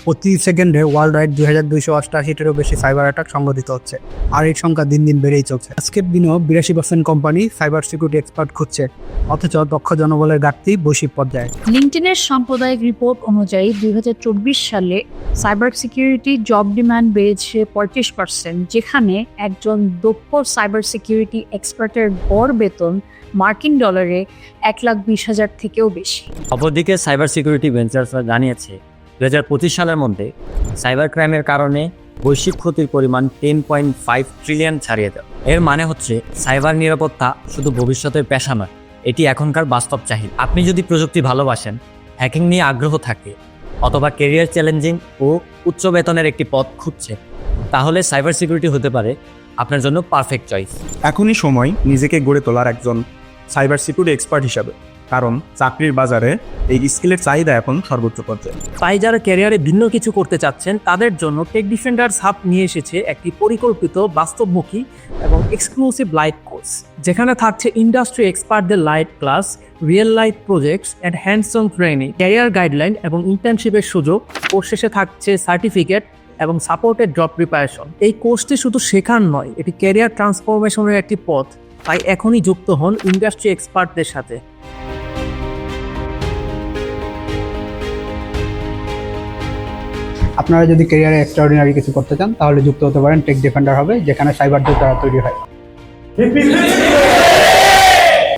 প্রতি সেকেন্ডে world wide 2288-টিরও বেশি সাইবার অ্যাটাক সংঘটিত হচ্ছে, আর এই সংখ্যা দিন দিন বেড়েই চলছে। আজকের দিনেও 82% কোম্পানি সাইবার সিকিউরিটি এক্সপার্ট খুঁজছে, অথচ দক্ষ জনবলের ঘাটতি বৈশ্বিক পর্যায়ে। লিঙ্কডইনের সাম্প্রদায়িক রিপোর্ট অনুযায়ী 2024 সালে সাইবার সিকিউরিটি জব ডিমান্ড বেড়েছে 35%, যেখানে একজন দক্ষ সাইবার সিকিউরিটি এক্সপার্টের গড় বেতন মার্কিন ডলারে 1,20,000 থেকেও বেশি। অপরদিকে সাইবার সিকিউরিটি ভেঞ্চার্সরা জানিয়েছে 2025 সালের মধ্যে সাইবার ক্রাইমের কারণে বৈশ্বিক ক্ষতির পরিমাণ 10.5 ট্রিলিয়ন ছাড়িয়ে যাবে। এর মানে হচ্ছে সাইবার নিরাপত্তা শুধু ভবিষ্যতের পেশা নয়, এটি এখনকার বাস্তব চাহিদা। আপনি যদি প্রযুক্তি ভালোবাসেন, হ্যাকিং নিয়ে আগ্রহ থাকে, অথবা কেরিয়ার চ্যালেঞ্জিং ও উচ্চ বেতনের একটি পথ খুঁজছেন, তাহলে সাইবার সিকিউরিটি হতে পারে আপনার জন্য পারফেক্ট চয়েস। এখনই সময় নিজেকে গড়ে তোলার একজন সাইবার সিকিউরিটি এক্সপার্ট হিসাবে, কারণ চাকরির বাজারে এই স্কিলের চাহিদা এখন সর্বোচ্চ পর্যায়ে। তাই যারা ক্যারিয়ারে ভিন্ন কিছু করতে চাচ্ছেন তাদের জন্য টেক ডিফেন্ডার্স হাব নিয়ে এসেছে একটি পরিকল্পিত, বাস্তবমুখী এবং এক্সক্লুসিভ লাইভ কোর্স, যেখানে থাকছে ইন্ডাস্ট্রি এক্সপার্টদের live class, real life projects and hands on training, career guideline এবং ইন্টার্নশিপের সুযোগ। কোর্স শেষে থাকছে সার্টিফিকেট এবং সাপোর্টেড জব প্রিপারেশন। এই কোর্সটি শুধু শেখার নয়, এটি ক্যারিয়ার ট্রান্সফরমেশনের একটি পথ। তাই এখনই যুক্ত হন ইন্ডাস্ট্রি এক্সপার্টদের সাথে। আপনারা যদি ক্যারিয়ারে এক্সট্রাঅর্ডিনারি কিছু করতে চান, তাহলে যুক্ত হতে পারেন টেক ডিফেন্ডার হবে, যেখানে সাইবার যোদ্ধারা তৈরি হয়।